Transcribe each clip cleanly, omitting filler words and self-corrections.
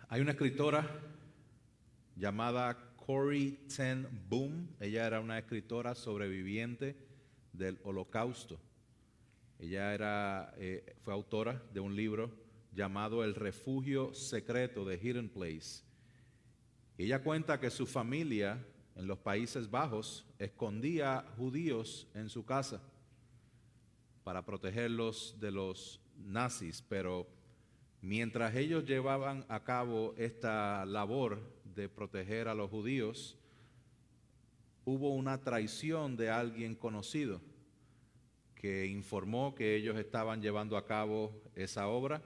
Hay una escritora llamada Corrie ten Boom. Ella era una escritora sobreviviente del Holocausto. Ella fue autora de un libro llamado El refugio secreto de Hidden Place. Ella cuenta que su familia en los Países Bajos escondía judíos en su casa para protegerlos de los nazis, pero mientras ellos llevaban a cabo esta labor de proteger a los judíos, hubo una traición de alguien conocido que informó que ellos estaban llevando a cabo esa obra,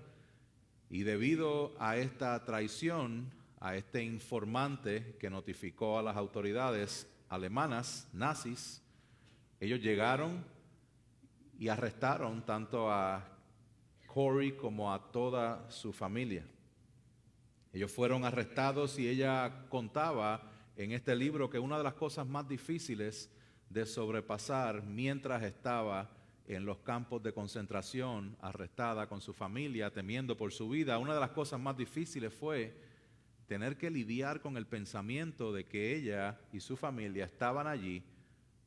y debido a esta traición, a este informante que notificó a las autoridades alemanas, nazis, ellos llegaron y arrestaron tanto a Corrie como a toda su familia. Ellos fueron arrestados y ella contaba en este libro que una de las cosas más difíciles de sobrepasar mientras estaba en los campos de concentración, arrestada con su familia, temiendo por su vida, una de las cosas más difíciles fue tener que lidiar con el pensamiento de que ella y su familia estaban allí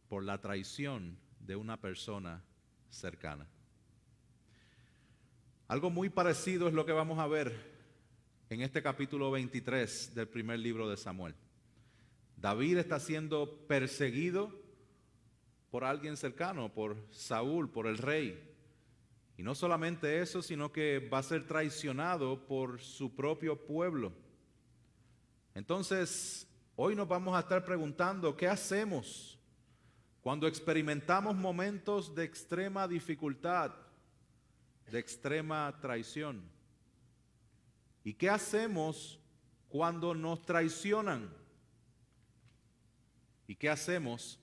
por la traición de una persona cercana. Algo muy parecido es lo que vamos a ver en este capítulo 23 del primer libro de Samuel. David está siendo perseguido por alguien cercano, por Saúl, por el rey. Y no solamente eso, sino que va a ser traicionado por su propio pueblo. Entonces, hoy nos vamos a estar preguntando, ¿qué hacemos cuando experimentamos momentos de extrema dificultad, de extrema traición? ¿Y qué hacemos cuando nos traicionan? ¿Y qué hacemos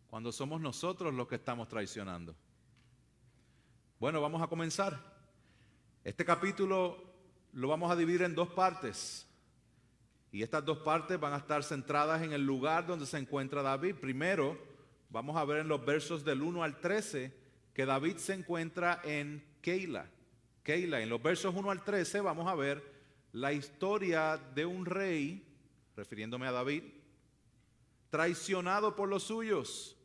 cuando somos nosotros los que estamos traicionando? Bueno, vamos a comenzar. Este capítulo lo vamos a dividir en dos partes. Y estas dos partes van a estar centradas en el lugar donde se encuentra David. Primero, vamos a ver en los versos del 1 al 13 que David se encuentra en Keila. En los versos 1 al 13 vamos a ver la historia de un rey, refiriéndome a David, traicionado por los suyos.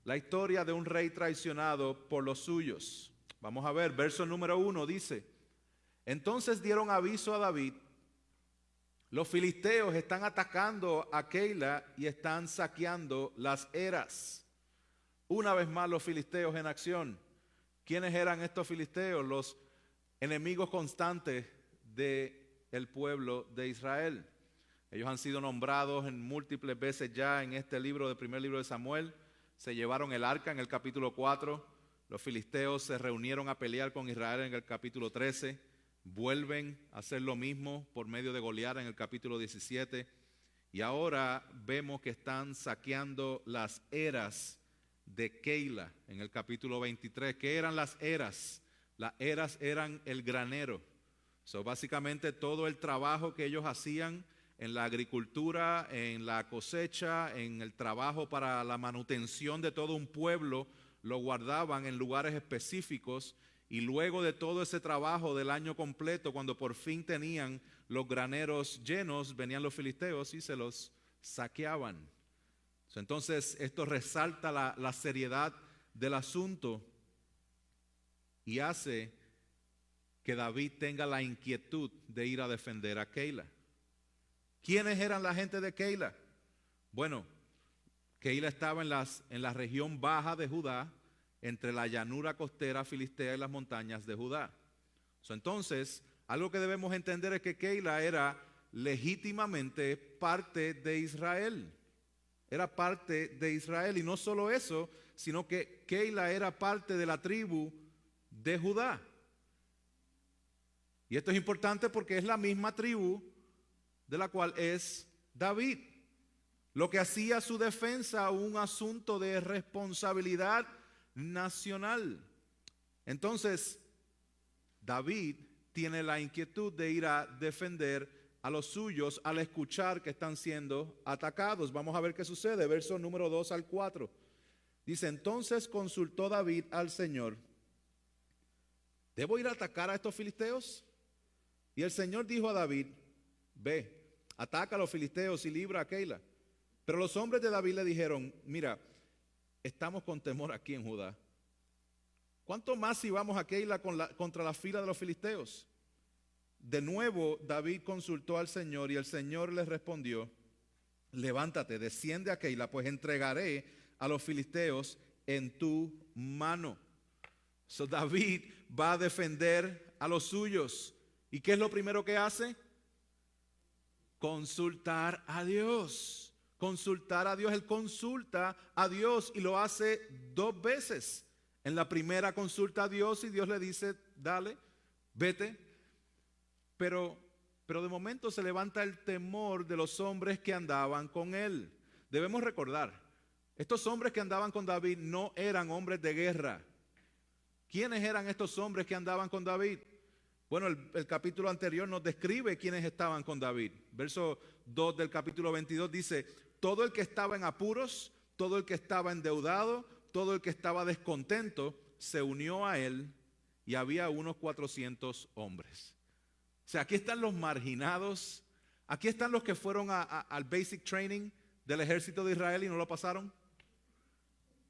La historia de un rey traicionado por los suyos. Vamos a ver, verso número 1 dice: entonces dieron aviso a David: los filisteos están atacando a Keila y están saqueando las eras. Una vez más los filisteos en acción. ¿Quiénes eran estos filisteos? Los enemigos constantes del pueblo de Israel. Ellos han sido nombrados en múltiples veces ya en este libro, del primer libro de Samuel. Se llevaron el arca en el capítulo 4. Los filisteos se reunieron a pelear con Israel en el capítulo 13. Vuelven a hacer lo mismo por medio de Goliat en el capítulo 17. Y ahora vemos que están saqueando las eras de Keila en el capítulo 23. ¿Qué eran las eras? Las eras eran el granero. Básicamente todo el trabajo que ellos hacían en la agricultura, en la cosecha, en el trabajo para la manutención de todo un pueblo, lo guardaban en lugares específicos, y luego de todo ese trabajo del año completo, cuando por fin tenían los graneros llenos, venían los filisteos y se los saqueaban. Entonces esto resalta la seriedad del asunto y hace que David tenga la inquietud de ir a defender a Keila. ¿Quiénes eran la gente de Keila? Bueno, Keila estaba en la región baja de Judá, entre la llanura costera filistea y las montañas de Judá. Entonces, algo que debemos entender es que Keila era legítimamente parte de Israel. Era parte de Israel, y no solo eso, sino que Keila era parte de la tribu de Judá. Y esto es importante porque es la misma tribu de la cual es David, lo que hacía su defensa un asunto de responsabilidad nacional. Entonces, David tiene la inquietud de ir a defender a los suyos al escuchar que están siendo atacados. Vamos a ver qué sucede, versos número 2 al 4. Dice: entonces consultó David al Señor: ¿debo ir a atacar a estos filisteos? Y el Señor dijo a David, ve, ataca a los filisteos y libra a Keila. Pero los hombres de David le dijeron, mira, estamos con temor aquí en Judá. ¿Cuánto más si vamos a Keila contra la fila de los filisteos? De nuevo David consultó al Señor y el Señor le respondió, levántate, desciende a Keila, pues entregaré a los filisteos en tu mano. So David va a defender a los suyos. ¿Y qué es lo primero que hace? Consultar a Dios. Consultar a Dios. Él consulta a Dios y lo hace 2 veces. En la primera consulta a Dios y Dios le dice, dale, vete. Pero de momento se levanta el temor de los hombres que andaban con él. Debemos recordar, estos hombres que andaban con David no eran hombres de guerra. ¿Quiénes eran estos hombres que andaban con David? Bueno, el capítulo anterior nos describe quiénes estaban con David. Verso 2 del capítulo 22 dice, todo el que estaba en apuros, todo el que estaba endeudado, todo el que estaba descontento, se unió a él y había unos 400 hombres. O sea, aquí están los marginados, aquí están los que fueron al basic training del ejército de Israel y no lo pasaron.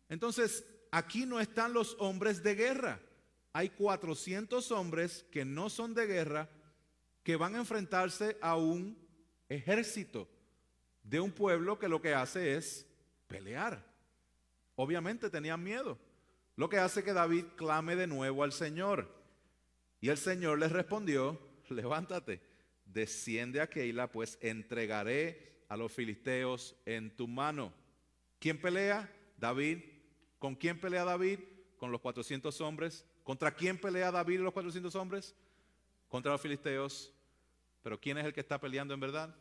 Entonces, aquí no están los hombres de guerra. Hay 400 hombres que no son de guerra, que van a enfrentarse a un ejército de un pueblo que lo que hace es pelear. Obviamente tenían miedo. Lo que hace que David clame de nuevo al Señor. Y el Señor les respondió, levántate, desciende a Keila, pues entregaré a los filisteos en tu mano. ¿Quién pelea? David. ¿Con quién pelea David? Con los 400 hombres. ¿Contra quién pelea David y los 400 hombres? Contra los filisteos. ¿Pero quién es el que está peleando en verdad?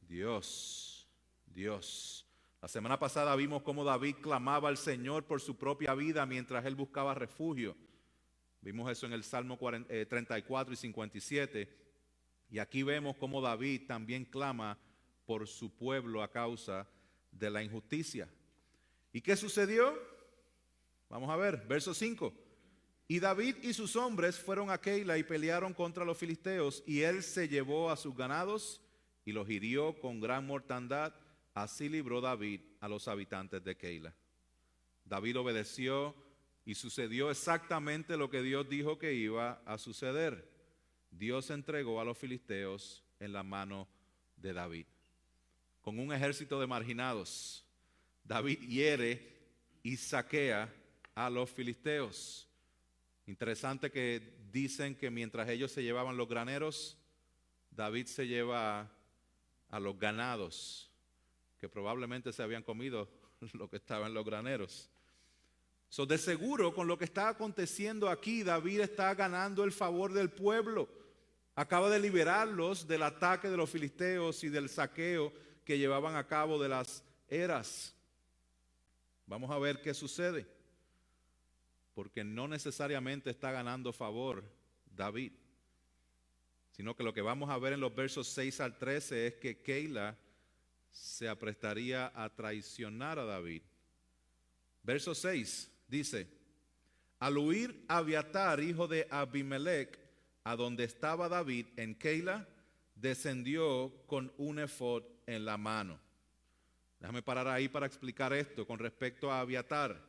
Dios. Dios. La semana pasada vimos cómo David clamaba al Señor por su propia vida mientras él buscaba refugio. Vimos eso en el Salmo 34 y 57. Y aquí vemos cómo David también clama por su pueblo a causa de la injusticia. ¿Y qué sucedió? Vamos a ver, verso 5. Y David y sus hombres fueron a Keila y pelearon contra los filisteos, y él se llevó a sus ganados y los hirió con gran mortandad. Así libró David a los habitantes de Keila. David obedeció y sucedió exactamente lo que Dios dijo que iba a suceder. Dios entregó a los filisteos en la mano de David. Con un ejército de marginados, David hiere y saquea a los filisteos. Interesante que dicen que mientras ellos se llevaban los graneros, David se lleva a los ganados, que probablemente se habían comido lo que estaba en los graneros. De seguro, con lo que está aconteciendo aquí, David está ganando el favor del pueblo. Acaba de liberarlos del ataque de los filisteos y del saqueo que llevaban a cabo de las eras. Vamos a ver qué sucede. Porque no necesariamente está ganando favor David, sino que lo que vamos a ver en los versos 6 al 13 es que Keila se aprestaría a traicionar a David. Verso 6 dice, al huir Abiatar, hijo de Abimelech, a donde estaba David en Keila, descendió con un efod en la mano. Déjame parar ahí para explicar esto con respecto a Abiatar.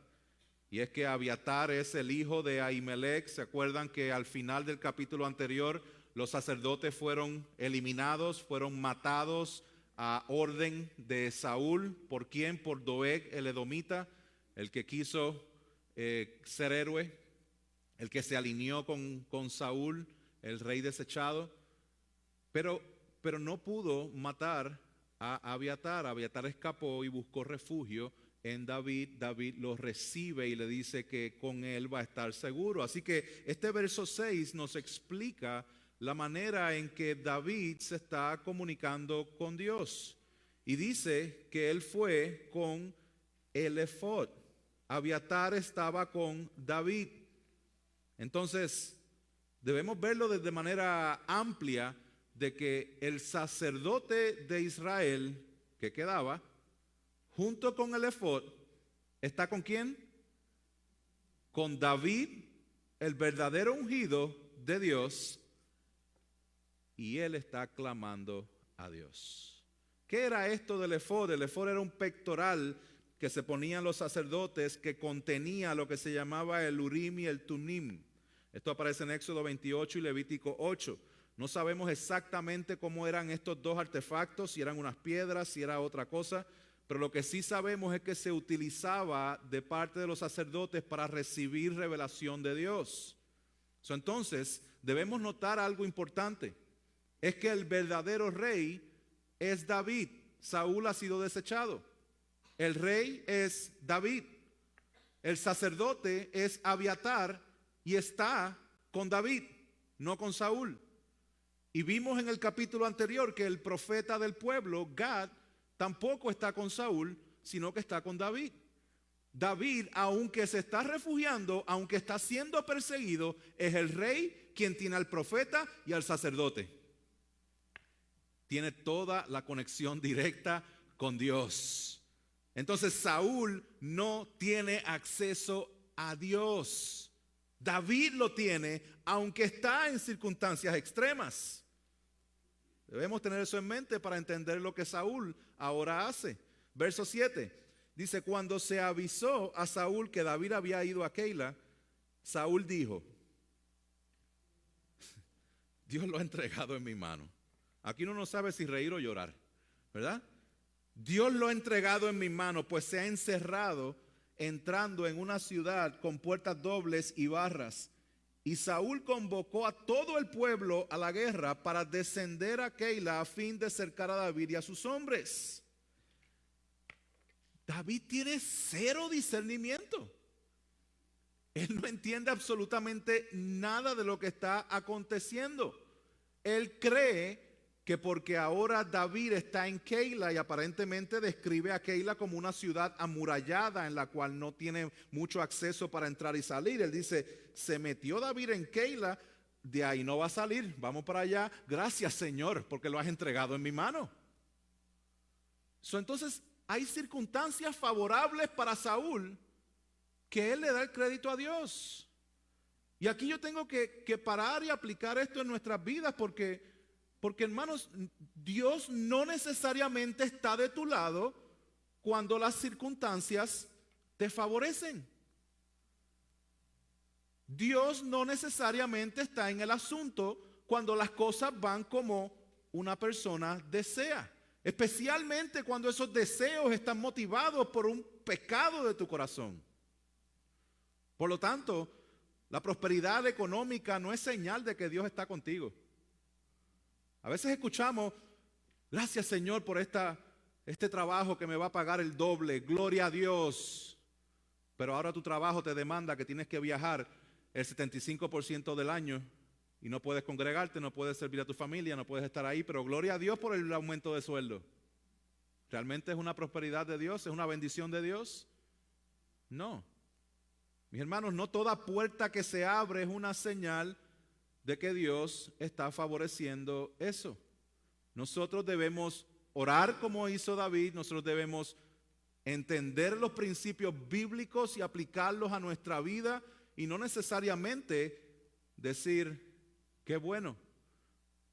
Y es que Abiatar es el hijo de Ahimelech. ¿Se acuerdan que al final del capítulo anterior los sacerdotes fueron eliminados, fueron matados a orden de Saúl? ¿Por quién? Por Doeg el edomita, el que quiso ser héroe, el que se alineó con Saúl, el rey desechado. Pero no pudo matar a Abiatar. Abiatar escapó y buscó refugio en David. David lo recibe y le dice que con él va a estar seguro. Así que este verso 6 nos explica la manera en que David se está comunicando con Dios. Y dice que él fue con el efod. Abiatar estaba con David. Entonces, debemos verlo de manera amplia de que el sacerdote de Israel que quedaba junto con el efod, ¿está con quién? Con David, el verdadero ungido de Dios, y él está clamando a Dios. ¿Qué era esto del efod? El efod era un pectoral que se ponían los sacerdotes que contenía lo que se llamaba el Urim y el Tumim. Esto aparece en Éxodo 28 y Levítico 8. No sabemos exactamente cómo eran estos dos artefactos, si eran unas piedras, si era otra cosa, pero lo que sí sabemos es que se utilizaba de parte de los sacerdotes para recibir revelación de Dios. Entonces, debemos notar algo importante. Es que el verdadero rey es David. Saúl ha sido desechado. El rey es David. El sacerdote es Abiatar y está con David, no con Saúl. Y vimos en el capítulo anterior que el profeta del pueblo, Gad, tampoco está con Saúl, sino que está con David. David, aunque se está refugiando, aunque está siendo perseguido, es el rey quien tiene al profeta y al sacerdote. Tiene toda la conexión directa con Dios. Entonces Saúl no tiene acceso a Dios. David lo tiene, aunque está en circunstancias extremas. Debemos tener eso en mente para entender lo que Saúl ahora hace. Verso 7 dice: cuando se avisó a Saúl que David había ido a Keila, Saúl dijo: Dios lo ha entregado en mi mano. Aquí uno no sabe si reír o llorar, ¿verdad? Dios lo ha entregado en mi mano, pues se ha encerrado entrando en una ciudad con puertas dobles y barras. Y Saúl convocó a todo el pueblo a la guerra para descender a Keila a fin de cercar a David y a sus hombres. David tiene cero discernimiento. Él no entiende absolutamente nada de lo que está aconteciendo. Él cree que porque ahora David está en Keila y aparentemente describe a Keila como una ciudad amurallada en la cual no tiene mucho acceso para entrar y salir. Él dice: se metió David en Keila, de ahí no va a salir, vamos para allá. Gracias, Señor, porque lo has entregado en mi mano. Entonces hay circunstancias favorables para Saúl que él le da el crédito a Dios. Y aquí yo tengo que parar y aplicar esto en nuestras vidas porque hermanos, Dios no necesariamente está de tu lado cuando las circunstancias te favorecen. Dios no necesariamente está en el asunto cuando las cosas van como una persona desea. Especialmente cuando esos deseos están motivados por un pecado de tu corazón. Por lo tanto, la prosperidad económica no es señal de que Dios está contigo. A veces escuchamos: gracias, Señor, por este trabajo que me va a pagar el doble, gloria a Dios. Pero ahora tu trabajo te demanda que tienes que viajar el 75% del año y no puedes congregarte, no puedes servir a tu familia, no puedes estar ahí, pero gloria a Dios por el aumento de sueldo. ¿Realmente es una prosperidad de Dios? ¿Es una bendición de Dios? No. Mis hermanos, no toda puerta que se abre es una señal de que Dios está favoreciendo eso. Nosotros debemos orar como hizo David, nosotros debemos entender los principios bíblicos y aplicarlos a nuestra vida y no necesariamente decir: qué bueno,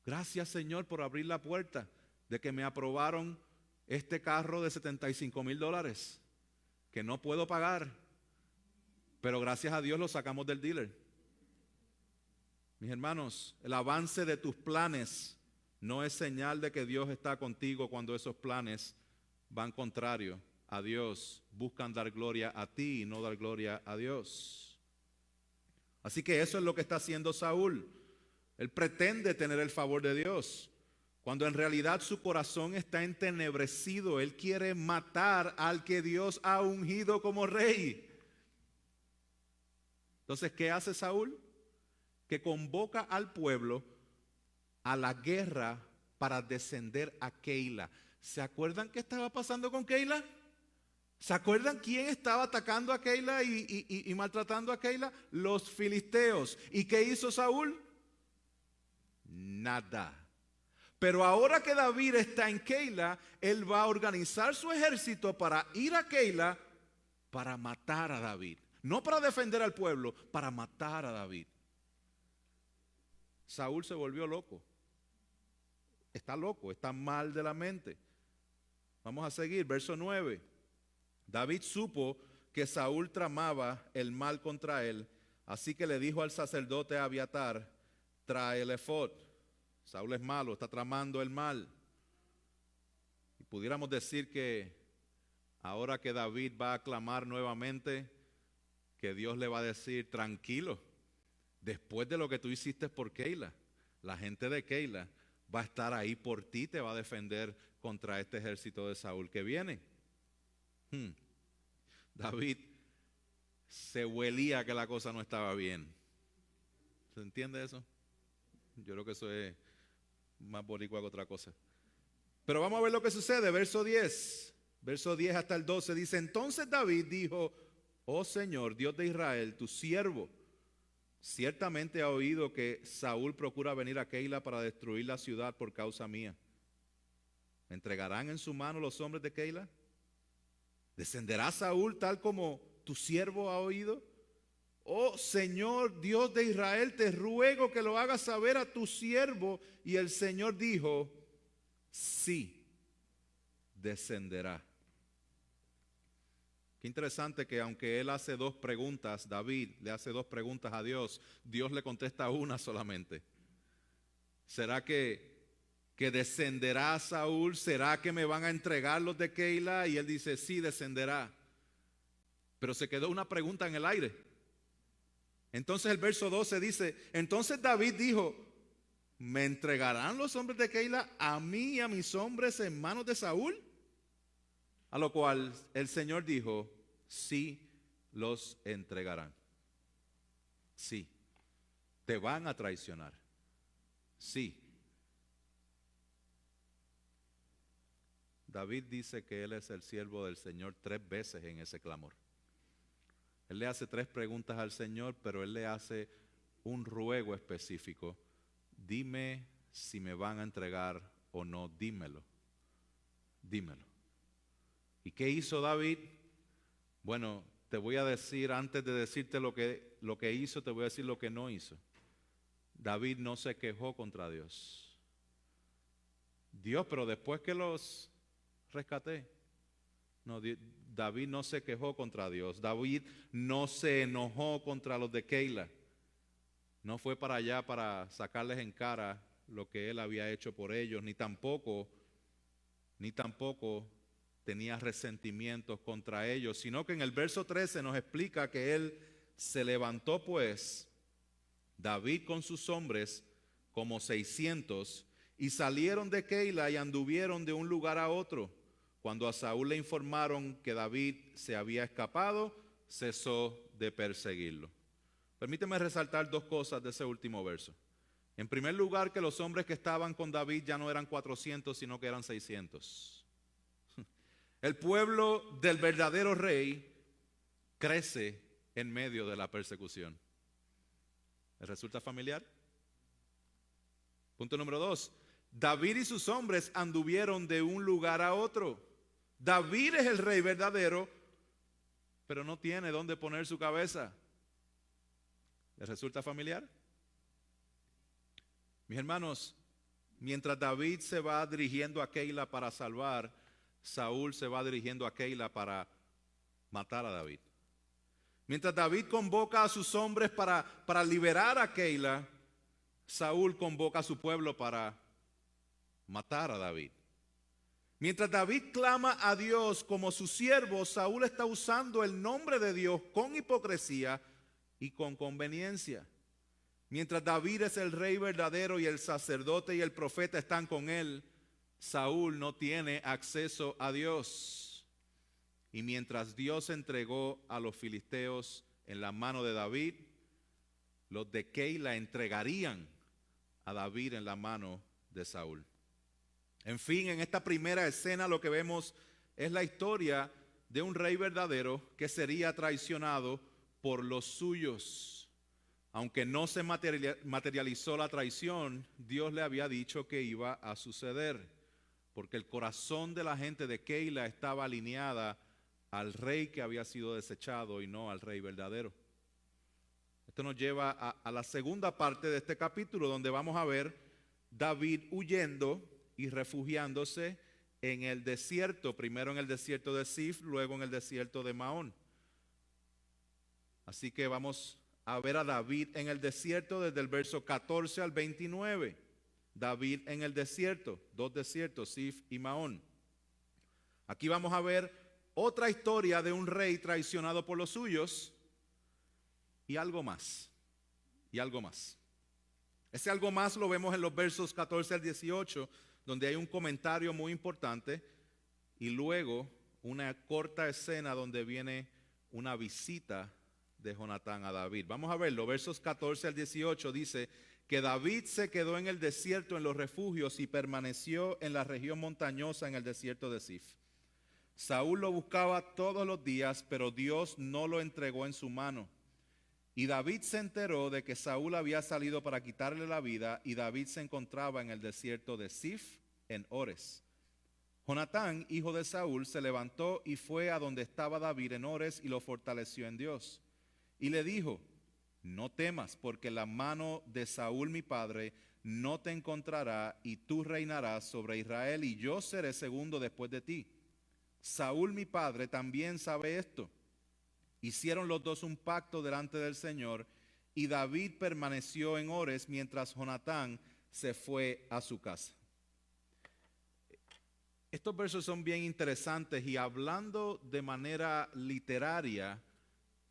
gracias, Señor, por abrir la puerta de que me aprobaron este carro de $75,000 que no puedo pagar, pero gracias a Dios lo sacamos del dealer. Mis hermanos, el avance de tus planes no es señal de que Dios está contigo cuando esos planes van contrario a Dios, buscan dar gloria a ti y no dar gloria a Dios. Así que eso es lo que está haciendo Saúl. Él pretende tener el favor de Dios, cuando en realidad su corazón está entenebrecido. Él quiere matar al que Dios ha ungido como rey. Entonces, ¿qué hace Saúl? Que convoca al pueblo a la guerra para descender a Keila. ¿Se acuerdan qué estaba pasando con Keila? ¿Se acuerdan quién estaba atacando a Keila y maltratando a Keila? Los filisteos. ¿Y qué hizo Saúl? Nada. Pero ahora que David está en Keila, él va a organizar su ejército para ir a Keila para matar a David. No para defender al pueblo, para matar a David. Saúl se volvió loco. está loco, está mal de la mente. Vamos a seguir, verso 9. David supo que Saúl tramaba el mal contra él, así que le dijo al sacerdote Abiatar, trae el efod. Saúl es malo, está tramando el mal. Y pudiéramos decir que ahora que David va a clamar nuevamente, que Dios le va a decir, tranquilo, después de lo que tú hiciste por Keila, la gente de Keila va a estar ahí por ti, te va a defender contra este ejército de Saúl que viene. David se huelía que la cosa no estaba bien. ¿Se entiende eso? Yo creo que eso es más boricua que otra cosa. Pero vamos a ver lo que sucede, verso 10. Verso 10 hasta el 12 dice, entonces David dijo, oh Señor, Dios de Israel, tu siervo, ciertamente ha oído que Saúl procura venir a Keila para destruir la ciudad por causa mía. ¿Me entregarán en su mano los hombres de Keila? ¿Descenderá Saúl tal como tu siervo ha oído? Oh Señor, Dios de Israel, te ruego que lo hagas saber a tu siervo. Y el Señor dijo, sí, descenderá. Qué interesante que aunque él hace dos preguntas, David le hace dos preguntas a Dios, Dios le contesta una solamente. ¿Será que descenderá Saúl? ¿Será que me van a entregar los de Keila? Y él dice, sí, descenderá. Pero se quedó una pregunta en el aire. Entonces el verso 12 dice, entonces David dijo, ¿me entregarán los hombres de Keila a mí y a mis hombres en manos de Saúl? A lo cual el Señor dijo, sí los entregarán. Sí, te van a traicionar. Sí. David dice que él es el siervo del Señor 3 veces en ese clamor. Él le hace 3 preguntas al Señor, pero él le hace un ruego específico. Dime si me van a entregar o no, dímelo. Dímelo. ¿Y qué hizo David? Bueno, te voy a decir, antes de decirte lo que hizo, te voy a decir lo que no hizo. David no se quejó contra Dios. Dios, pero después que los rescaté. No, David no se quejó contra Dios. David no se enojó contra los de Keila. No fue para allá para sacarles en cara lo que él había hecho por ellos, ni tampoco tenía resentimientos contra ellos, sino que en el verso 13 nos explica que él se levantó pues, David con sus hombres, como 600, y salieron de Keila y anduvieron de un lugar a otro. Cuando a Saúl le informaron que David se había escapado, cesó de perseguirlo. Permíteme resaltar 2 cosas de ese último verso. En primer lugar, que los hombres que estaban con David ya no eran 400, sino que eran 600. El pueblo del verdadero rey crece en medio de la persecución. ¿Les resulta familiar? Punto número 2. David y sus hombres anduvieron de un lugar a otro. David es el rey verdadero, pero no tiene dónde poner su cabeza. ¿Les resulta familiar? Mis hermanos, mientras David se va dirigiendo a Keila para salvar, Saúl se va dirigiendo a Keila para matar a David. Mientras David convoca a sus hombres para liberar a Keila, Saúl convoca a su pueblo para matar a David. Mientras David clama a Dios como su siervo, Saúl está usando el nombre de Dios con hipocresía y con conveniencia. Mientras David es el rey verdadero y el sacerdote y el profeta están con él, Saúl no tiene acceso a Dios. Y mientras Dios entregó a los filisteos en la mano de David, los de Keila entregarían a David en la mano de Saúl. En fin, en esta primera escena lo que vemos es la historia de un rey verdadero que sería traicionado por los suyos. Aunque no se materializó la traición, Dios le había dicho que iba a suceder, porque el corazón de la gente de Keila estaba alineada al rey que había sido desechado y no al rey verdadero. Esto nos lleva a la segunda parte de este capítulo, donde vamos a ver David huyendo y refugiándose en el desierto, primero en el desierto de Sif, luego en el desierto de Maón. Así que vamos a ver a David en el desierto desde el verso 14 al 29. David en el desierto, dos desiertos, Sif y Maón. Aquí vamos a ver otra historia de un rey traicionado por los suyos y algo más. Y algo más. Ese algo más lo vemos en los versos 14 al 18, donde hay un comentario muy importante y luego una corta escena donde viene una visita de Jonatán a David. Vamos a verlo, versos 14 al 18 dice que David se quedó en el desierto en los refugios y permaneció en la región montañosa en el desierto de Sif. Saúl lo buscaba todos los días, pero Dios no lo entregó en su mano. Y David se enteró de que Saúl había salido para quitarle la vida y David se encontraba en el desierto de Sif en Ores. Jonatán, hijo de Saúl, se levantó y fue a donde estaba David en Ores y lo fortaleció en Dios. Y le dijo, no temas, porque la mano de Saúl mi padre no te encontrará y tú reinarás sobre Israel y yo seré segundo después de ti. Saúl mi padre también sabe esto. Hicieron los dos un pacto delante del Señor y David permaneció en Ores mientras Jonatán se fue a su casa. Estos versos son bien interesantes y hablando de manera literaria,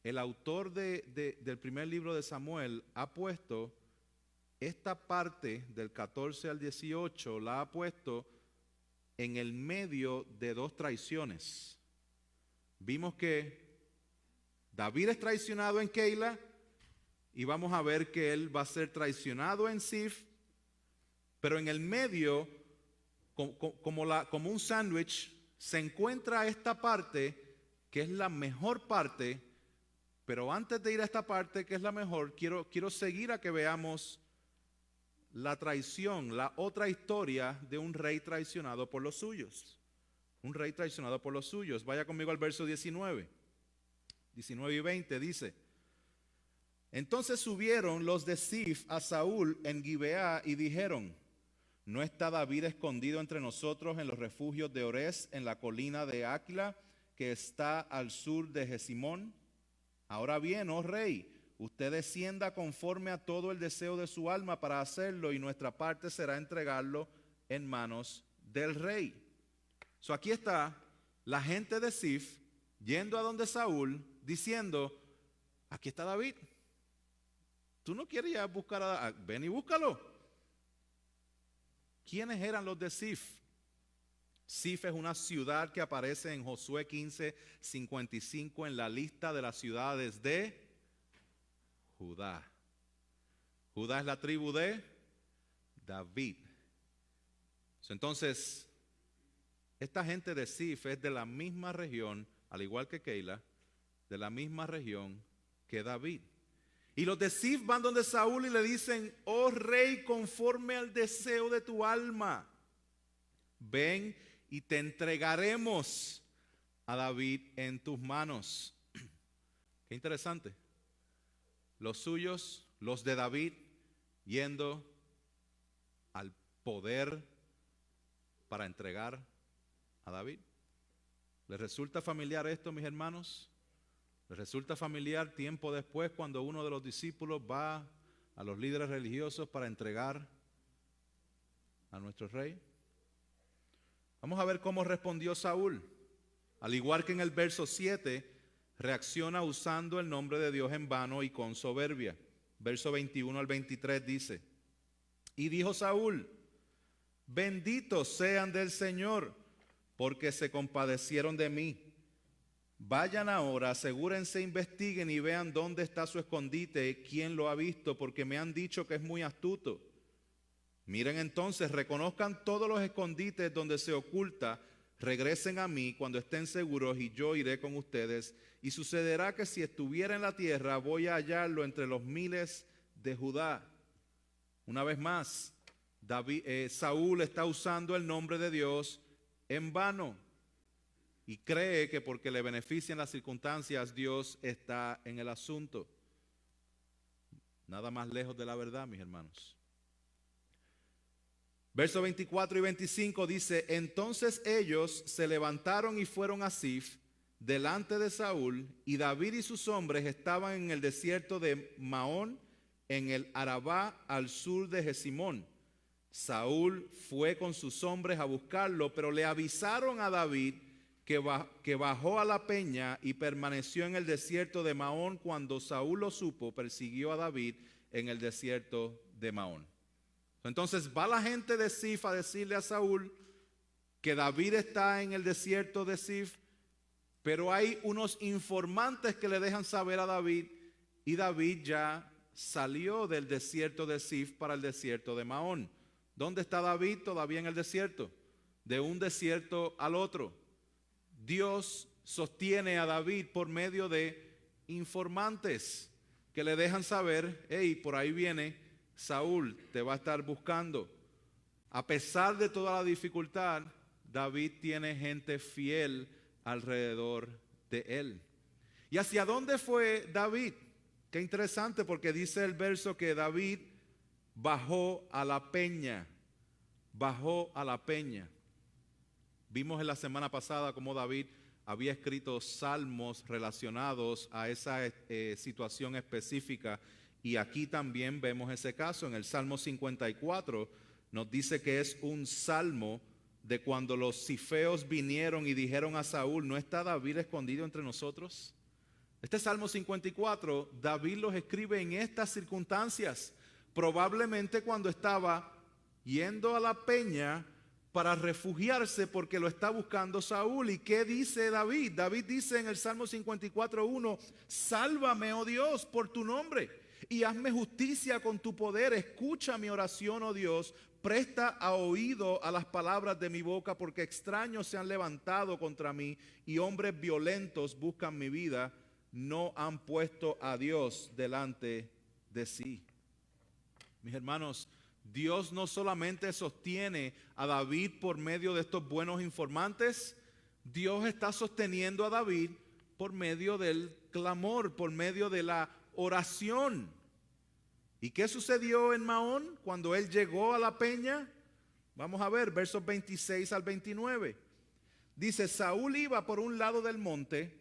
el autor del primer libro de Samuel ha puesto esta parte del 14 al 18, la ha puesto en el medio de dos traiciones. Vimos que David es traicionado en Keila y vamos a ver que él va a ser traicionado en Sif, pero en el medio, como un sándwich, se encuentra esta parte que es la mejor parte, pero antes de ir a esta parte que es la mejor, quiero seguir a que veamos la traición, la otra historia de un rey traicionado por los suyos. Un rey traicionado por los suyos. Vaya conmigo al verso 19. 19 y 20 dice, entonces subieron los de Sif a Saúl en Gibeá y dijeron, ¿no está David escondido entre nosotros en los refugios de Ores, en la colina de Aquila, que está al sur de Jesimón? Ahora bien, oh rey, usted descienda conforme a todo el deseo de su alma para hacerlo y nuestra parte será entregarlo en manos del rey. So aquí está la gente de Sif yendo a donde Saúl diciendo, aquí está David. Tú no quieres ir a buscar a David, ven y búscalo. ¿Quiénes eran los de Sif? Sif es una ciudad que aparece en Josué 15:55 en la lista de las ciudades de Judá. Judá es la tribu de David. Entonces, esta gente de Sif es de la misma región, al igual que Keila, de la misma región que David. Y los de Sif van donde Saúl y le dicen, oh rey, conforme al deseo de tu alma, ven y te entregaremos a David en tus manos. Qué interesante. Los suyos, los de David, yendo al poder para entregar a David. ¿Les resulta familiar esto, mis hermanos? ¿Les resulta familiar tiempo después cuando uno de los discípulos va a los líderes religiosos para entregar a nuestro rey? Vamos a ver cómo respondió Saúl. Al igual que en el verso 7, reacciona usando el nombre de Dios en vano y con soberbia. Verso 21 al 23 dice, y dijo Saúl, benditos sean del Señor, porque se compadecieron de mí. Vayan ahora, asegúrense, investiguen y vean dónde está su escondite, quién lo ha visto, porque me han dicho que es muy astuto. Miren entonces, reconozcan todos los escondites donde se oculta, regresen a mí cuando estén seguros y yo iré con ustedes. Y sucederá que si estuviera en la tierra, voy a hallarlo entre los miles de Judá. Una vez más, Saúl está usando el nombre de Dios en vano y cree que porque le benefician las circunstancias, Dios está en el asunto. Nada más lejos de la verdad, mis hermanos. Versos 24 y 25 dice, entonces ellos se levantaron y fueron a Zif delante de Saúl, y David y sus hombres estaban en el desierto de Maón, en el Arabá, al sur de Jesimón. Saúl fue con sus hombres a buscarlo, pero le avisaron a David que bajó a la peña y permaneció en el desierto de Maón. Cuando Saúl lo supo, persiguió a David en el desierto de Maón. Entonces va la gente de Zif a decirle a Saúl que David está en el desierto de Zif, pero hay unos informantes que le dejan saber a David, y David ya salió del desierto de Zif para el desierto de Maón. ¿Dónde está David? Todavía en el desierto, de un desierto al otro. Dios sostiene a David por medio de informantes que le dejan saber, hey, por ahí viene Saúl, te va a estar buscando. A pesar de toda la dificultad, David tiene gente fiel alrededor de él. ¿Y hacia dónde fue David? Qué interesante, porque dice el verso que David bajó a la peña. Bajó a la peña. Vimos en la semana pasada cómo David había escrito salmos relacionados a esa situación específica, y aquí también vemos ese caso. En el Salmo 54 nos dice que es un salmo de cuando los zifeos vinieron y dijeron a Saúl, ¿no está David escondido entre nosotros? Este Salmo 54, David los escribe en estas circunstancias, probablemente cuando estaba yendo a la peña para refugiarse porque lo está buscando Saúl. ¿Y qué dice David? David dice en el Salmo 54:1, sálvame, oh Dios, por tu nombre, y hazme justicia con tu poder. Escucha mi oración, oh Dios, presta a oído a las palabras de mi boca, porque extraños se han levantado contra mí y hombres violentos buscan mi vida. No han puesto a Dios delante de sí. Mis hermanos, Dios no solamente sostiene a David por medio de estos buenos informantes, Dios está sosteniendo a David por medio del clamor, por medio de la oración. ¿Y qué sucedió en Maón cuando él llegó a la peña? Vamos a ver versos 26 al 29. Dice, Saúl iba por un lado del monte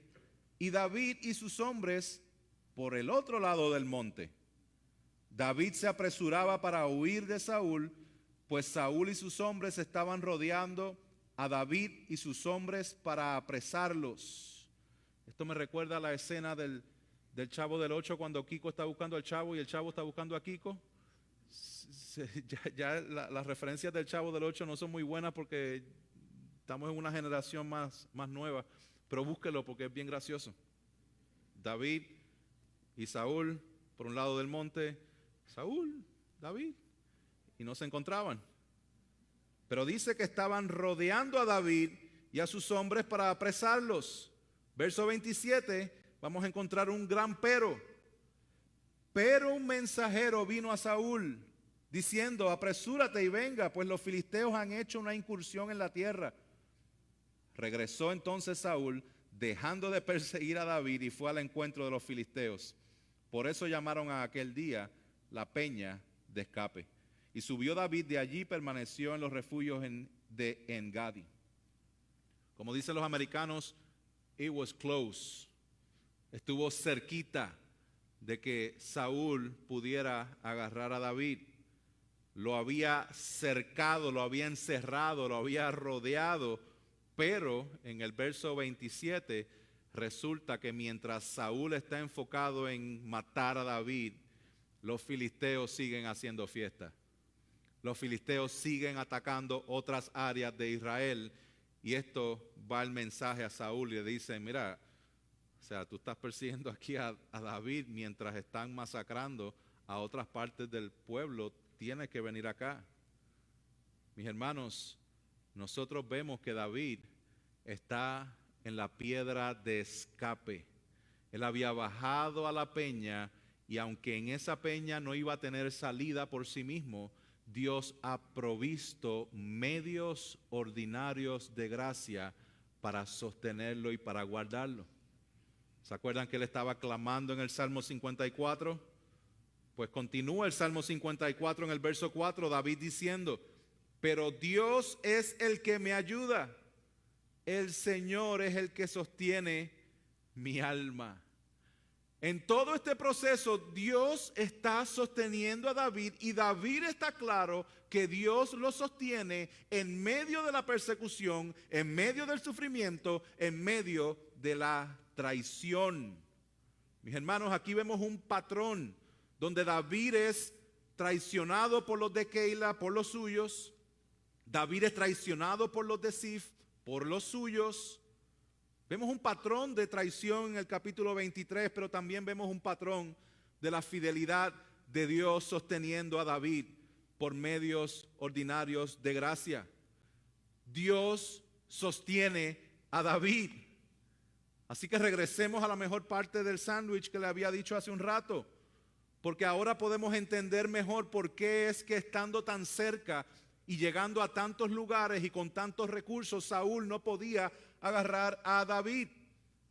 y David y sus hombres por el otro lado del monte. David se apresuraba para huir de Saúl, pues Saúl y sus hombres estaban rodeando a David y sus hombres para apresarlos. Esto me recuerda a la escena del Chavo del 8, cuando Kiko está buscando al Chavo y el Chavo está buscando a Kiko. Ya las referencias del Chavo del 8 no son muy buenas porque estamos en una generación más nueva, pero búsquelo porque es bien gracioso. David y Saúl por un lado del monte, Saúl, David, y no se encontraban. Pero dice que estaban rodeando a David y a sus hombres para apresarlos. Verso 27, vamos a encontrar un gran pero. Pero un mensajero vino a Saúl diciendo, apresúrate y venga, pues los filisteos han hecho una incursión en la tierra. Regresó entonces Saúl, dejando de perseguir a David, y fue al encuentro de los filisteos. Por eso llamaron a aquel día la peña de escape. Y subió David de allí, permaneció en los refugios de En-Gadi. Como dicen los americanos, it was close. Estuvo cerquita de que Saúl pudiera agarrar a David. Lo había cercado, lo había encerrado, lo había rodeado. Pero en el verso 27 resulta que mientras Saúl está enfocado en matar a David, los filisteos siguen haciendo fiesta. Los filisteos siguen atacando otras áreas de Israel. Y esto va el mensaje a Saúl y le dice, mira, o sea, tú estás persiguiendo aquí a David mientras están masacrando a otras partes del pueblo. Tienes que venir acá. Mis hermanos, nosotros vemos que David está en la piedra de escape. Él había bajado a la peña, y aunque en esa peña no iba a tener salida por sí mismo, Dios ha provisto medios ordinarios de gracia para sostenerlo y para guardarlo. ¿Se acuerdan que él estaba clamando en el Salmo 54? Pues continúa el Salmo 54 en el verso 4, David diciendo, pero Dios es el que me ayuda. El Señor es el que sostiene mi alma. En todo este proceso, Dios está sosteniendo a David y David está claro que Dios lo sostiene en medio de la persecución, en medio del sufrimiento, en medio de la traición. Mis hermanos, aquí vemos un patrón donde David es traicionado por los de Keila, por los suyos. David es traicionado por los de Sif, por los suyos. Vemos un patrón de traición en el capítulo 23, pero también vemos un patrón de la fidelidad de Dios sosteniendo a David por medios ordinarios de gracia. Dios sostiene a David. Así que regresemos a la mejor parte del sándwich que le había dicho hace un rato, porque ahora podemos entender mejor por qué es que estando tan cerca y llegando a tantos lugares y con tantos recursos, Saúl no podía agarrar a David.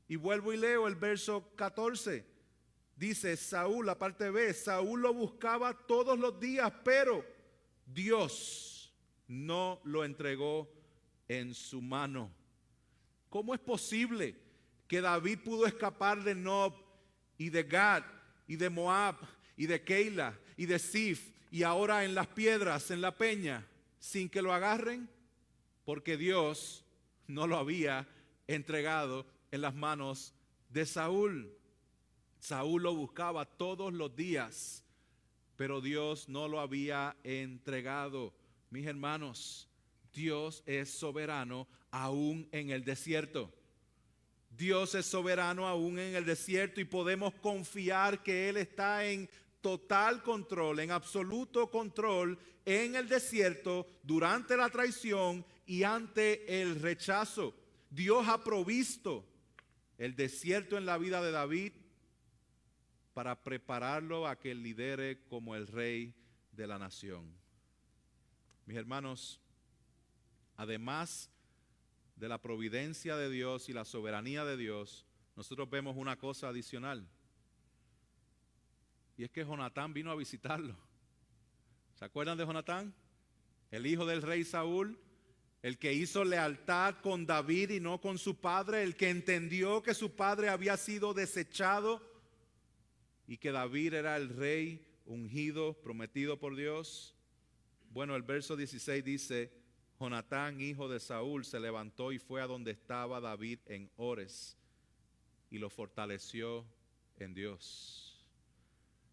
Y vuelvo y leo el verso 14. Dice Saúl, la parte B, Saúl lo buscaba todos los días, pero Dios no lo entregó en su mano. ¿Cómo es posible que David pudo escapar de Nob y de Gad y de Moab y de Keila y de Sif y ahora en las piedras, en la peña, sin que lo agarren? Porque Dios no lo había entregado en las manos de Saúl. Saúl lo buscaba todos los días, pero Dios no lo había entregado. Mis hermanos, Dios es soberano aún en el desierto. Dios es soberano aún en el desierto y podemos confiar que Él está en total control, en absoluto control en el desierto, durante la traición y ante el rechazo. Dios ha provisto el desierto en la vida de David para prepararlo a que lidere como el rey de la nación. Mis hermanos, además de la providencia de Dios y la soberanía de Dios, nosotros vemos una cosa adicional. Y es que Jonatán vino a visitarlo. ¿Se acuerdan de Jonatán? El hijo del rey Saúl, el que hizo lealtad con David y no con su padre, el que entendió que su padre había sido desechado y que David era el rey ungido, prometido por Dios. Bueno, el verso 16 dice, Jonatán, hijo de Saúl, se levantó y fue a donde estaba David en Ores y lo fortaleció en Dios.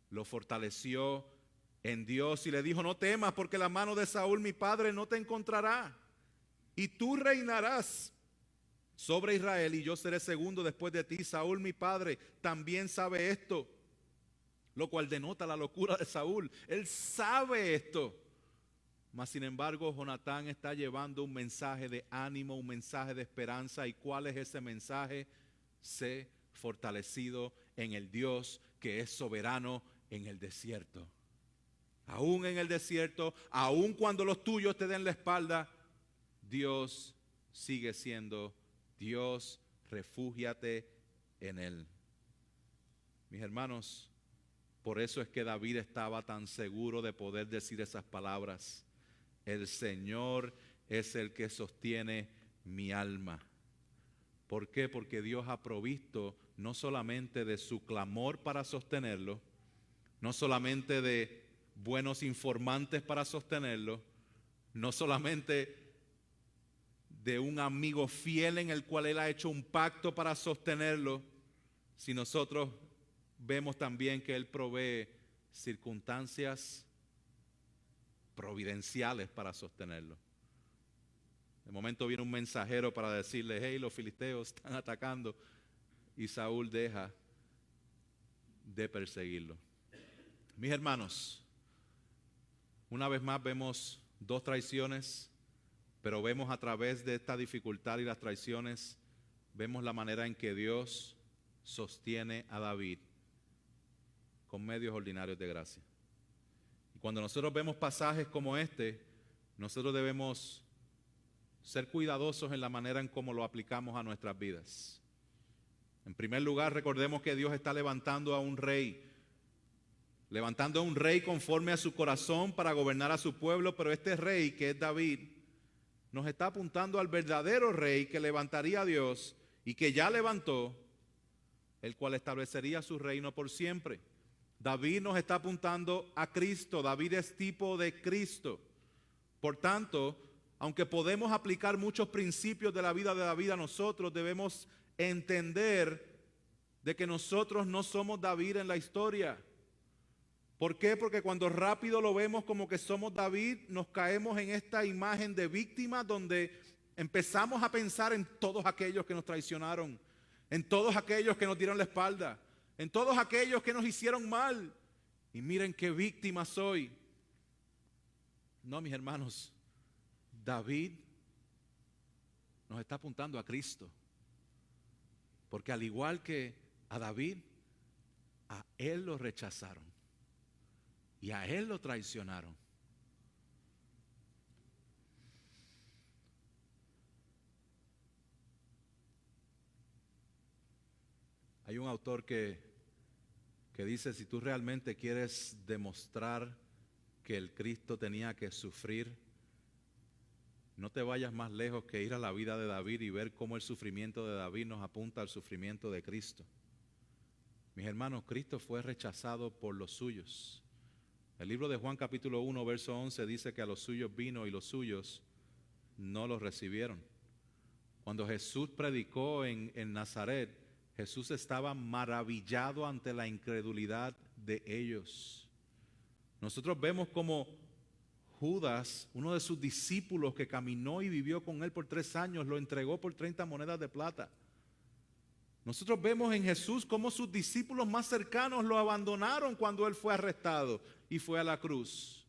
Lo fortaleció en Dios y le dijo, no temas porque la mano de Saúl mi padre no te encontrará y tú reinarás sobre Israel y yo seré segundo después de ti. Saúl mi padre también sabe esto, lo cual denota la locura de Saúl. Él sabe esto. Mas sin embargo, Jonatán está llevando un mensaje de ánimo, un mensaje de esperanza. ¿Y cuál es ese mensaje? Sé fortalecido en el Dios que es soberano en el desierto. Aún en el desierto, aún cuando los tuyos te den la espalda, Dios sigue siendo Dios. Refúgiate en Él. Mis hermanos, por eso es que David estaba tan seguro de poder decir esas palabras. El Señor es el que sostiene mi alma. ¿Por qué? Porque Dios ha provisto no solamente de su clamor para sostenerlo, no solamente de buenos informantes para sostenerlo, no solamente de un amigo fiel en el cual Él ha hecho un pacto para sostenerlo, si nosotros vemos también que Él provee circunstancias providenciales para sostenerlo. De momento viene un mensajero para decirle, hey, los filisteos están atacando, y Saúl deja de perseguirlo. Mis hermanos, una vez más vemos dos traiciones, pero vemos a través de esta dificultad y las traiciones, vemos la manera en que Dios sostiene a David con medios ordinarios de gracia. Y cuando nosotros vemos pasajes como este, nosotros debemos ser cuidadosos en la manera en cómo lo aplicamos a nuestras vidas. En primer lugar, recordemos que Dios está levantando a un rey levantando un rey conforme a su corazón para gobernar a su pueblo, pero este rey, que es David, nos está apuntando al verdadero rey que levantaría a Dios y que ya levantó, el cual establecería su reino por siempre. David nos está apuntando a Cristo. David es tipo de Cristo. Por tanto, aunque podemos aplicar muchos principios de la vida de David a nosotros, debemos entender de que nosotros no somos David en la historia. ¿Por qué? Porque cuando rápido lo vemos como que somos David, nos caemos en esta imagen de víctima donde empezamos a pensar en todos aquellos que nos traicionaron, en todos aquellos que nos dieron la espalda, en todos aquellos que nos hicieron mal. Y miren qué víctima soy. No, mis hermanos, David nos está apuntando a Cristo. Porque al igual que a David, a él lo rechazaron y a él lo traicionaron. Hay un autor que dice, si tú realmente quieres demostrar que el Cristo tenía que sufrir, no te vayas más lejos que ir a la vida de David y ver cómo el sufrimiento de David nos apunta al sufrimiento de Cristo. Mis hermanos, Cristo fue rechazado por los suyos. El libro de Juan capítulo 1, verso 11 dice que a los suyos vino y los suyos no los recibieron. Cuando Jesús predicó en Nazaret, Jesús estaba maravillado ante la incredulidad de ellos. Nosotros vemos como Judas, uno de sus discípulos que caminó y vivió con él por 3 años, lo entregó por 30 monedas de plata. Nosotros vemos en Jesús cómo sus discípulos más cercanos lo abandonaron cuando él fue arrestado y fue a la cruz.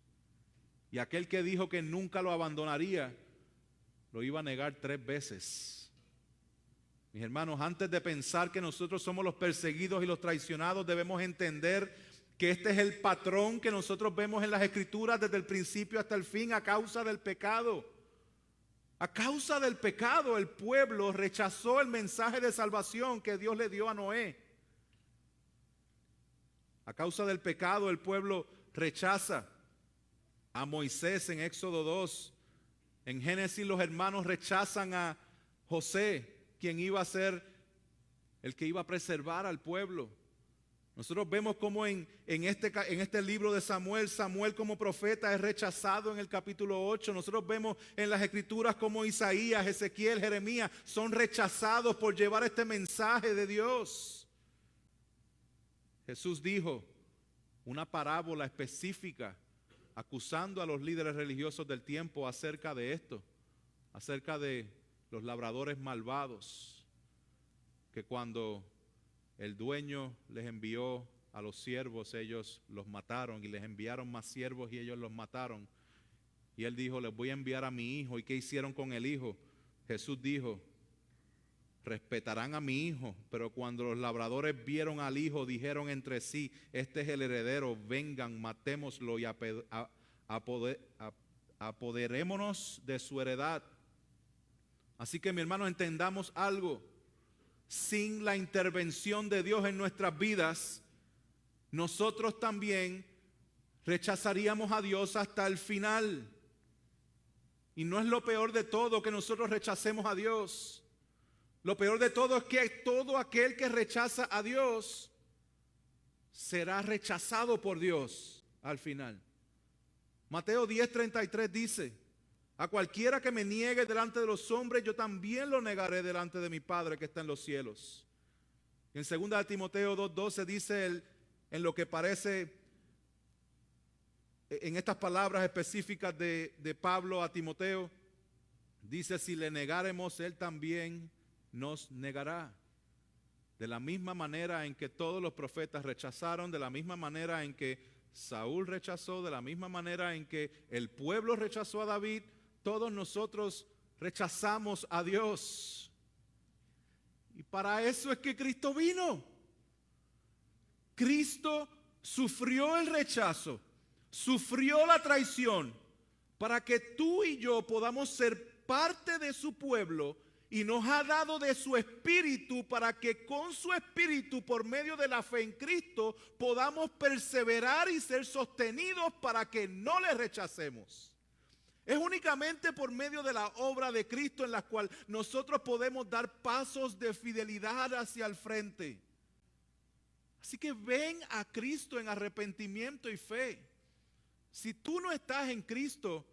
Y aquel que dijo que nunca lo abandonaría, lo iba a negar 3 veces. Mis hermanos, antes de pensar que nosotros somos los perseguidos y los traicionados, debemos entender que este es el patrón que nosotros vemos en las Escrituras desde el principio hasta el fin a causa del pecado. A causa del pecado, el pueblo rechazó el mensaje de salvación que Dios le dio a Noé. A causa del pecado, el pueblo rechaza a Moisés en Éxodo 2. En Génesis, los hermanos rechazan a José, quien iba a ser el que iba a preservar al pueblo. Nosotros vemos cómo en este libro de Samuel, Samuel como profeta es rechazado en el capítulo 8. Nosotros vemos en las Escrituras cómo Isaías, Ezequiel, Jeremías son rechazados por llevar este mensaje de Dios. Jesús dijo una parábola específica acusando a los líderes religiosos del tiempo acerca de esto, acerca de los labradores malvados, que cuando el dueño les envió a los siervos, ellos los mataron, y les enviaron más siervos y ellos los mataron. Y él dijo, les voy a enviar a mi hijo. ¿Y qué hicieron con el hijo? Jesús dijo, respetarán a mi hijo. Pero cuando los labradores vieron al hijo, dijeron entre sí, este es el heredero, vengan, matémoslo y apoderémonos de su heredad. Así que, mi hermano, entendamos algo. Sin la intervención de Dios en nuestras vidas, nosotros también rechazaríamos a Dios hasta el final. Y no es lo peor de todo que nosotros rechacemos a Dios. Lo peor de todo es que todo aquel que rechaza a Dios será rechazado por Dios al final. Mateo 10:33 dice, a cualquiera que me niegue delante de los hombres, yo también lo negaré delante de mi Padre que está en los cielos. Y en 2 Timoteo 2:12 dice en lo que parece, en estas palabras específicas de Pablo a Timoteo, dice, si le negáremos, él también nos negará. De la misma manera en que todos los profetas rechazaron, de la misma manera en que Saúl rechazó, de la misma manera en que el pueblo rechazó a David, todos nosotros rechazamos a Dios. Y para eso es que Cristo vino. Cristo sufrió el rechazo, sufrió la traición, para que tú y yo podamos ser parte de su pueblo y nos ha dado de su Espíritu para que con su Espíritu, por medio de la fe en Cristo, podamos perseverar y ser sostenidos para que no le rechacemos. Es únicamente por medio de la obra de Cristo en la cual nosotros podemos dar pasos de fidelidad hacia el frente. Así que ven a Cristo en arrepentimiento y fe. Si tú no estás en Cristo,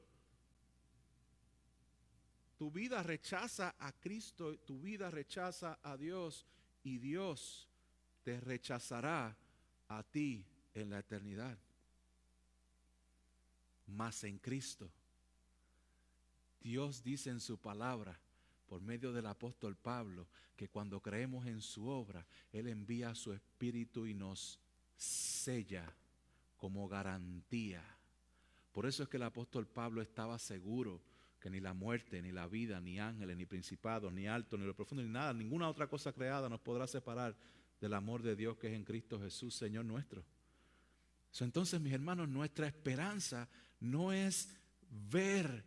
tu vida rechaza a Cristo, tu vida rechaza a Dios y Dios te rechazará a ti en la eternidad. Mas en Cristo, Dios dice en su palabra, por medio del apóstol Pablo, que cuando creemos en su obra, Él envía su Espíritu y nos sella como garantía. Por eso es que el apóstol Pablo estaba seguro que ni la muerte, ni la vida, ni ángeles, ni principados, ni alto, ni lo profundo, ni nada, ninguna otra cosa creada nos podrá separar del amor de Dios que es en Cristo Jesús, Señor nuestro. Entonces, mis hermanos, nuestra esperanza no es ver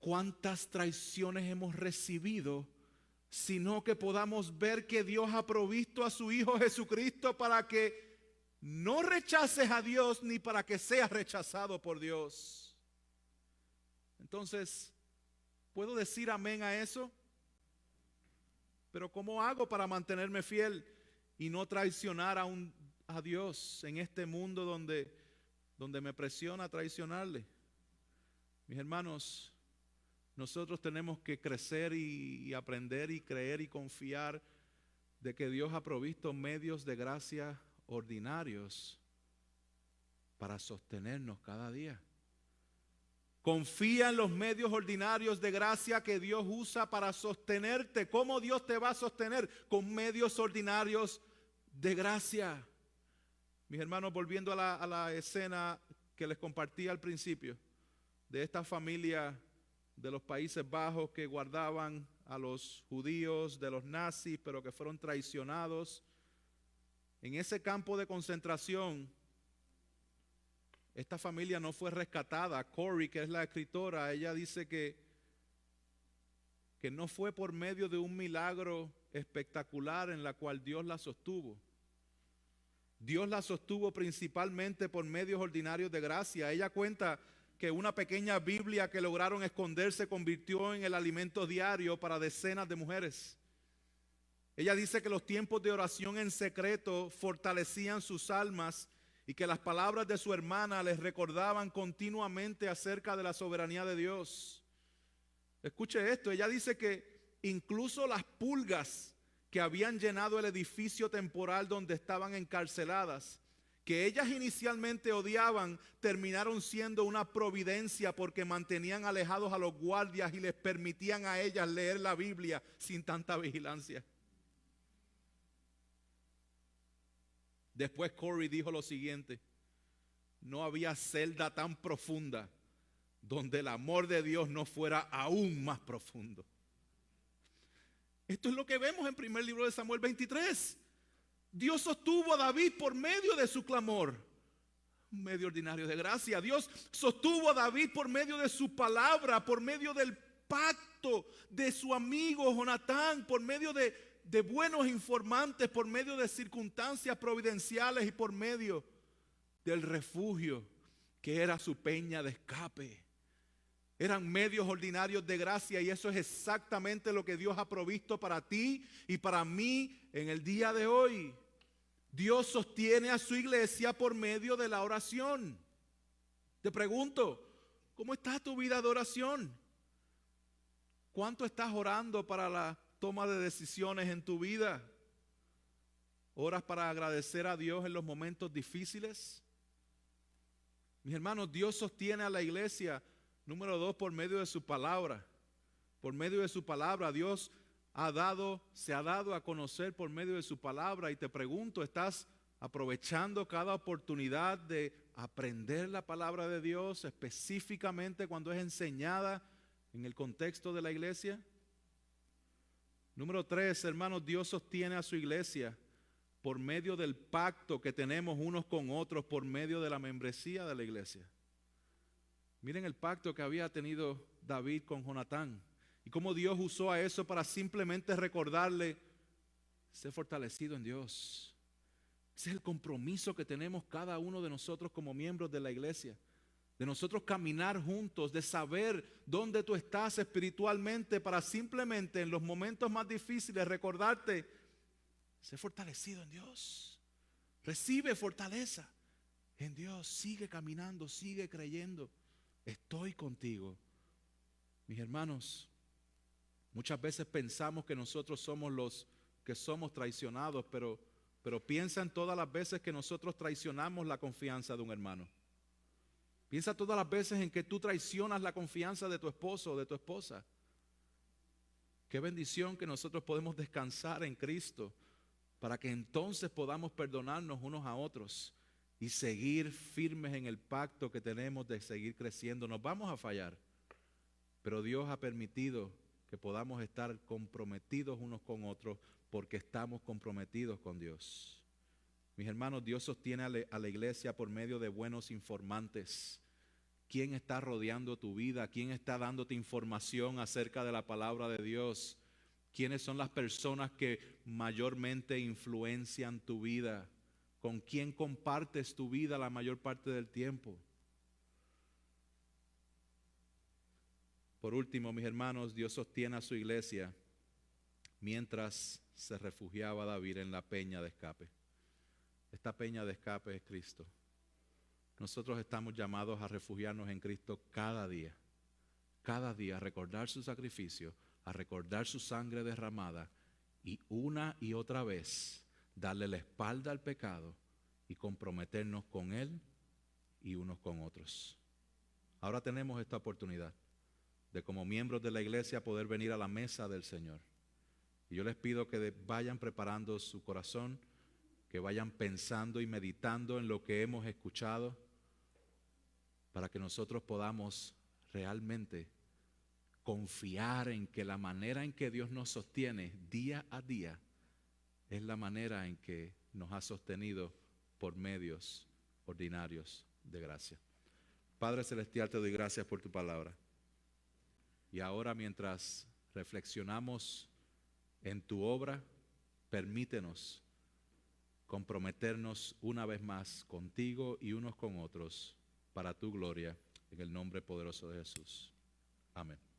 cuántas traiciones hemos recibido, sino que podamos ver que Dios ha provisto a su Hijo Jesucristo para que no rechaces a Dios ni para que seas rechazado por Dios. Entonces, ¿puedo decir amén a eso? Pero ¿cómo hago para mantenerme fiel y no traicionar a Dios en este mundo donde me presiona traicionarle? Mis hermanos, nosotros tenemos que crecer y aprender y creer y confiar de que Dios ha provisto medios de gracia ordinarios para sostenernos cada día. Confía en los medios ordinarios de gracia que Dios usa para sostenerte. ¿Cómo Dios te va a sostener? Con medios ordinarios de gracia. Mis hermanos, volviendo a la escena que les compartí al principio, de esta familia de los Países Bajos que guardaban a los judíos de los nazis, pero que fueron traicionados. En ese campo de concentración, esta familia no fue rescatada. Corrie, que es la escritora, ella dice que no fue por medio de un milagro espectacular en la cual Dios la sostuvo. Dios la sostuvo principalmente por medios ordinarios de gracia. Ella cuenta que una pequeña Biblia que lograron esconder se convirtió en el alimento diario para decenas de mujeres. Ella dice que los tiempos de oración en secreto fortalecían sus almas y que las palabras de su hermana les recordaban continuamente acerca de la soberanía de Dios. Escuche esto, ella dice que incluso las pulgas que habían llenado el edificio temporal donde estaban encarceladas, que ellas inicialmente odiaban, terminaron siendo una providencia porque mantenían alejados a los guardias y les permitían a ellas leer la Biblia sin tanta vigilancia. Después Corrie dijo lo siguiente: no había celda tan profunda donde el amor de Dios no fuera aún más profundo. Esto es lo que vemos en primer libro de Samuel 23. Dios sostuvo a David por medio de su clamor, un medio ordinario de gracia. Dios sostuvo a David por medio de su palabra, por medio del pacto de su amigo Jonatán, por medio de buenos informantes, por medio de circunstancias providenciales y por medio del refugio que era su peña de escape. Eran medios ordinarios de gracia y eso es exactamente lo que Dios ha provisto para ti y para mí en el día de hoy. Dios sostiene a su iglesia por medio de la oración. Te pregunto, ¿cómo está tu vida de oración? ¿Cuánto estás orando para la toma de decisiones en tu vida? ¿Oras para agradecer a Dios en los momentos difíciles? Mis hermanos, Dios sostiene a la iglesia, número 2, por medio de su palabra. Por medio de su palabra, Dios se ha dado a conocer por medio de su palabra. Y te pregunto, ¿estás aprovechando cada oportunidad de aprender la palabra de Dios, específicamente cuando es enseñada en el contexto de la iglesia? Número 3, hermanos, Dios sostiene a su iglesia por medio del pacto que tenemos unos con otros, por medio de la membresía de la iglesia. Miren el pacto que había tenido David con Jonatán. Y Y cómo Dios usó a eso para simplemente recordarle, sé fortalecido en Dios. Ese es el compromiso que tenemos cada uno de nosotros como miembros de la iglesia. De nosotros caminar juntos, de saber dónde tú estás espiritualmente para simplemente en los momentos más difíciles recordarte, sé fortalecido en Dios. Recibe fortaleza en Dios. Sigue caminando, sigue creyendo. Estoy contigo. Mis hermanos, muchas veces pensamos que nosotros somos los que somos traicionados, pero piensa en todas las veces que nosotros traicionamos la confianza de un hermano. Piensa todas las veces en que tú traicionas la confianza de tu esposo o de tu esposa. Qué bendición que nosotros podemos descansar en Cristo para que entonces podamos perdonarnos unos a otros y seguir firmes en el pacto que tenemos de seguir creciendo. Nos vamos a fallar, pero Dios ha permitido que podamos estar comprometidos unos con otros porque estamos comprometidos con Dios. Mis hermanos, Dios sostiene a la iglesia por medio de buenos informantes. ¿Quién está rodeando tu vida? ¿Quién está dándote información acerca de la palabra de Dios? ¿Quiénes son las personas que mayormente influencian tu vida? ¿Con quién compartes tu vida la mayor parte del tiempo? Por último, mis hermanos, Dios sostiene a su iglesia mientras se refugiaba David en la peña de escape. Esta peña de escape es Cristo. Nosotros estamos llamados a refugiarnos en Cristo cada día, a recordar su sacrificio, a recordar su sangre derramada y una y otra vez darle la espalda al pecado y comprometernos con Él y unos con otros. Ahora tenemos esta oportunidad de como miembros de la iglesia poder venir a la mesa del Señor. Y yo les pido que vayan preparando su corazón, que vayan pensando y meditando en lo que hemos escuchado, para que nosotros podamos realmente confiar en que la manera en que Dios nos sostiene día a día es la manera en que nos ha sostenido por medios ordinarios de gracia. Padre Celestial, te doy gracias por tu palabra. Y ahora, mientras reflexionamos en tu obra, permítenos comprometernos una vez más contigo y unos con otros para tu gloria, en el nombre poderoso de Jesús. Amén.